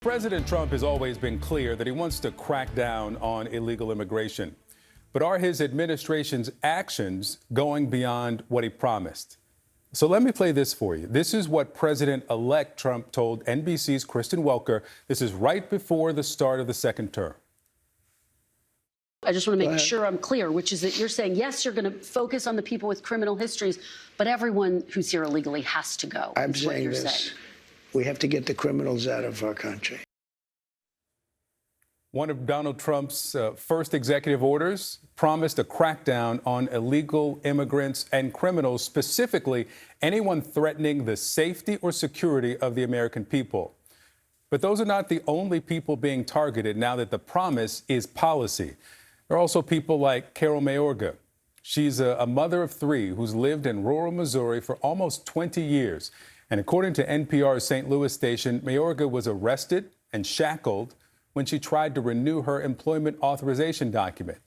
President Trump has always been clear that he wants to crack down on illegal immigration. But are his administration's actions going beyond what he promised? So let me play this for you. This is what President-elect Trump told NBC's Kristen Welker. This is right before the start of the second term. I just want to make sure I'm clear, which is that you're saying, yes, you're going to focus on the people with criminal histories, but everyone who's here illegally has to go. I'm saying this. We have to get the criminals out of our country. One of Donald Trump's first executive orders promised a crackdown on illegal immigrants and criminals, specifically anyone threatening the safety or security of the American people. But those are not the only people being targeted now that the promise is policy. There are also people like Carol Mayorga. She's a mother of three who's lived in rural Missouri for almost 20 years. And according to NPR's St. Louis station, Mayorga was arrested and shackled when she tried to renew her employment authorization document.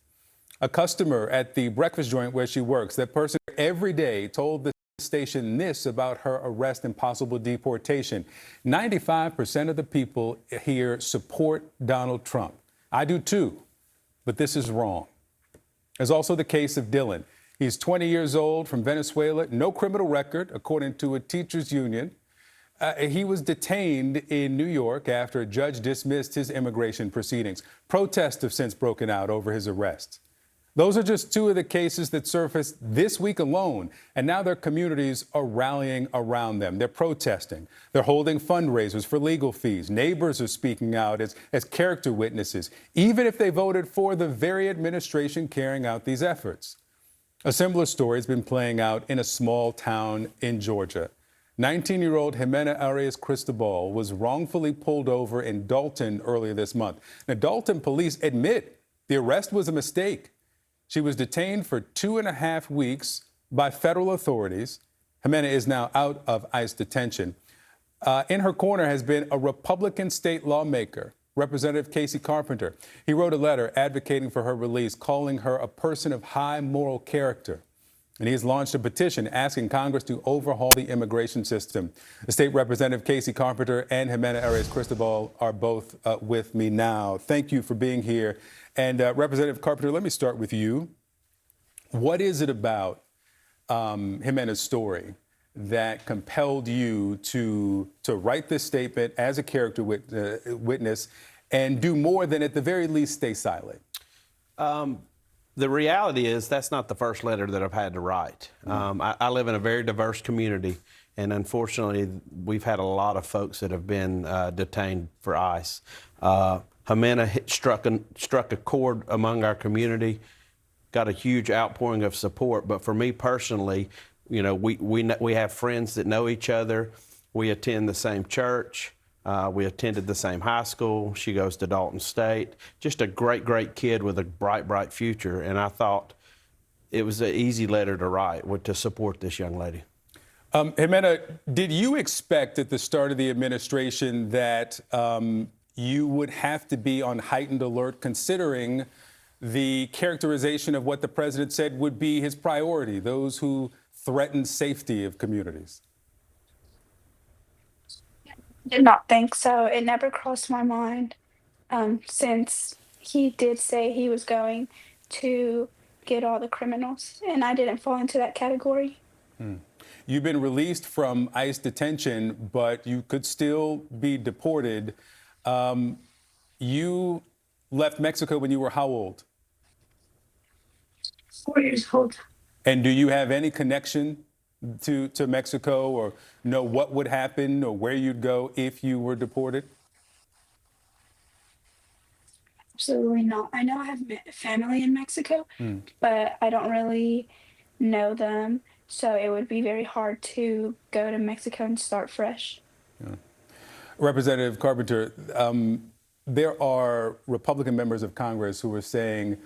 A customer at the breakfast joint where she works, that person every day told the station this about her arrest and possible deportation. 95% of the people here support Donald Trump. I do too, but this is wrong. There's also the case of Dylan. He's 20 years old from Venezuela, no criminal record, according to a teachers union. He was detained in New York after a judge dismissed his immigration proceedings. Protests have since broken out over his arrest. Those are just two of the cases that surfaced this week alone, and now their communities are rallying around them. They're protesting. They're holding fundraisers for legal fees. Neighbors are speaking out as character witnesses, even if they voted for the very administration carrying out these efforts. A similar story has been playing out in a small town in Georgia. 19-year-old Jimena Arias Cristobal was wrongfully pulled over in Dalton earlier this month. Now, Dalton police admit the arrest was a mistake. She was detained for 2.5 weeks by federal authorities. Jimena is now out of ICE detention. In her corner has been a Republican state lawmaker, Representative Casey Carpenter. He wrote a letter advocating for her release, calling her a person of high moral character. And he has launched a petition asking Congress to overhaul the immigration system. The state representative Casey Carpenter and Jimena Arias Cristobal are both with me now. Thank you for being here. And Representative Carpenter, let me start with you. What is it about Jimena's story that compelled you to write this statement as a character witness and do more than at the very least stay silent? The reality is that's not the first letter that I've had to write. I live in a very diverse community, and unfortunately, we've had a lot of folks that have been detained for ICE. Jimena struck a chord among our community, got a huge outpouring of support. But for me personally, you know, we have friends that know each other. We attend the same church. We attended the same high school. She goes to Dalton State. Just a great, great kid with a bright, bright future. And I thought it was an easy letter to write to support this young lady. Jimena, did you expect at the start of the administration that you would have to be on heightened alert, considering the characterization of what the president said would be his priority, those who threaten safety of communities? Did not think so. It never crossed my mind, since he did say he was going to get all the criminals, and I didn't fall into that category. You've been released from ICE detention, but you could still be deported. You left Mexico when you were how old? 4 years old. And do you have any connection to Mexico, or know what would happen or where you'd go if you were deported? Absolutely not. I know I have family in Mexico, but I don't really know them. So it would be very hard to go to Mexico and start fresh. Yeah. Representative Carpenter, there are Republican members of Congress who are saying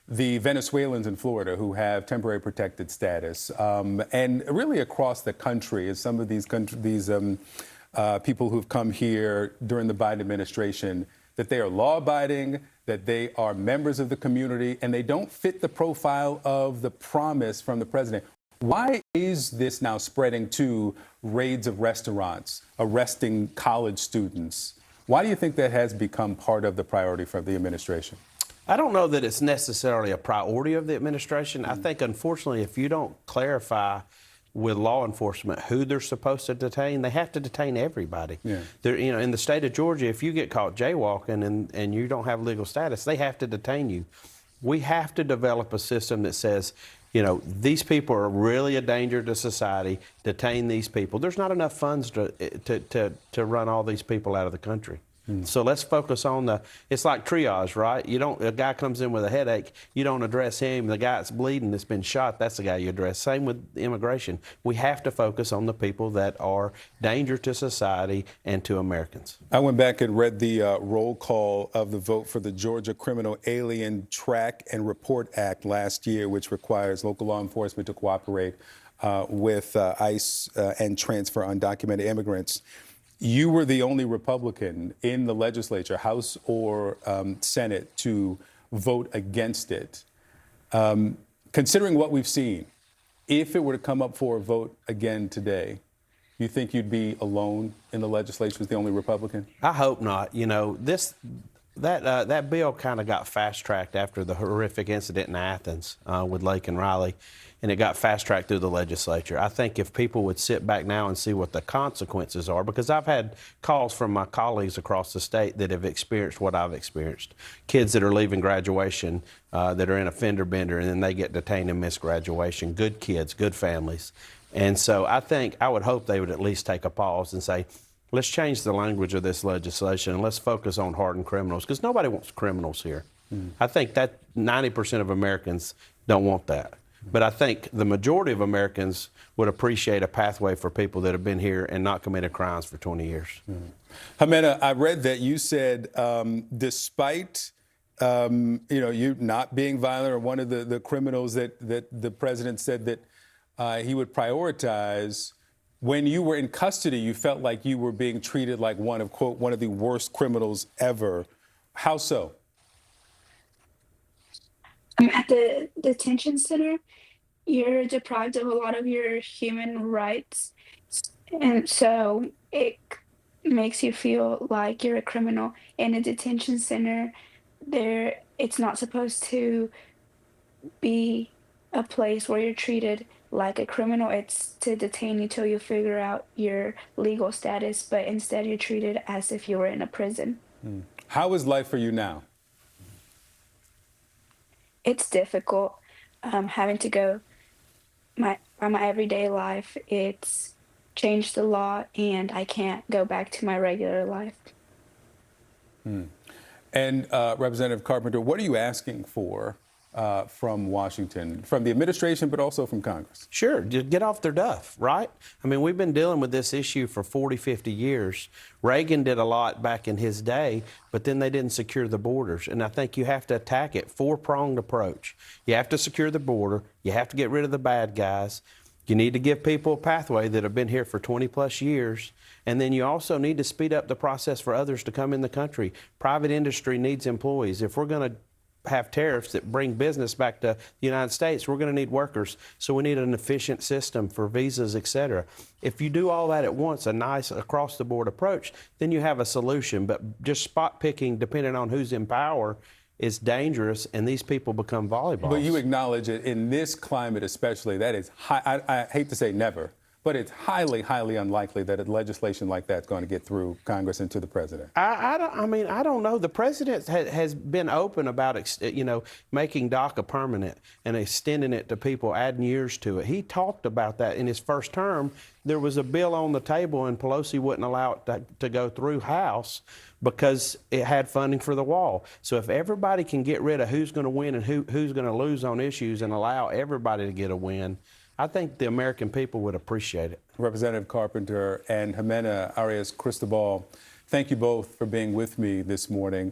the Venezuelans in Florida who have temporary protected status, and really across the country, as some of these people who've come here during the Biden administration, that they are law-abiding, that they are members of the community, and they don't fit the profile of the promise from the president. Why is this now spreading to raids of restaurants, arresting college students? Why do you think that has become part of the priority for the administration? I don't know that it's necessarily a priority of the administration. I think, unfortunately, if you don't clarify with law enforcement who they're supposed to detain, they have to detain everybody. Yeah. You know, in the state of Georgia, if you get caught jaywalking and you don't have legal status, they have to detain you. We have to develop a system that says, you know, these people are really a danger to society. Detain these people. There's not enough funds to run all these people out of the country. So let's focus on it's like triage, right? A guy comes in with a headache, you don't address him. The guy that's bleeding, that's been shot, that's the guy you address. Same with immigration. We have to focus on the people that are danger to society and to Americans. I went back and read the roll call of the vote for the Georgia Criminal Alien Track and Report Act last year, which requires local law enforcement to cooperate with ICE and transfer undocumented immigrants. You were the only Republican in the legislature, House or Senate, to vote against it. Considering what we've seen, if it were to come up for a vote again today, you think you'd be alone in the legislature as the only Republican? I hope not. You know, that bill kind of got fast-tracked after the horrific incident in Athens with Lake and Riley, and it got fast-tracked through the legislature. I think if people would sit back now and see what the consequences are, because I've had calls from my colleagues across the state that have experienced what I've experienced. Kids that are leaving graduation that are in a fender bender, and then they get detained and miss graduation. Good kids, good families. And so I would hope they would at least take a pause and say, let's change the language of this legislation and let's focus on hardened criminals, because nobody wants criminals here. I think that 90% of Americans don't want that. But I think the majority of Americans would appreciate a pathway for people that have been here and not committed crimes for 20 years. Jimena, I read that you said, despite you not being violent, or one of the criminals that the president said that he would prioritize, when you were in custody, you felt like you were being treated like one of the worst criminals ever. How so? At the detention center, you're deprived of a lot of your human rights. And so it makes you feel like you're a criminal. In a detention center, it's not supposed to be a place where you're treated like a criminal. It's to detain you till you figure out your legal status, but instead you're treated as if you were in a prison. How is life for you now? It's difficult, having to go my everyday life. It's changed a lot, and I can't go back to my regular life. And Representative Carpenter, what are you asking for from Washington, from the administration, but also from Congress? Sure, just get off their duff, right? I mean, we've been dealing with this issue for 40, 50 years. Reagan did a lot back in his day, but then they didn't secure the borders. And I think you have to attack it, four-pronged approach. You have to secure the border. You have to get rid of the bad guys. You need to give people a pathway that have been here for 20 plus years. And then you also need to speed up the process for others to come in the country. Private industry needs employees. If we're going to have tariffs that bring business back to the United States, we're going to need workers. So we need an efficient system for visas, et cetera. If you do all that at once, a nice across-the-board approach, then you have a solution. But just spot picking, depending on who's in power, is dangerous, and these people become volleyballs. But you acknowledge it in this climate, especially, that is I hate to say never, but it's highly, highly unlikely that a legislation like that's going to get through Congress and to the president. I don't know. The president has been open about, making DACA permanent and extending it to people, adding years to it. He talked about that in his first term. There was a bill on the table, and Pelosi wouldn't allow it to go through House because it had funding for the wall. So if everybody can get rid of who's going to win and who's going to lose on issues and allow everybody to get a win, I think the American people would appreciate it. Representative Carpenter and Jimena Arias Cristobal, thank you both for being with me this morning.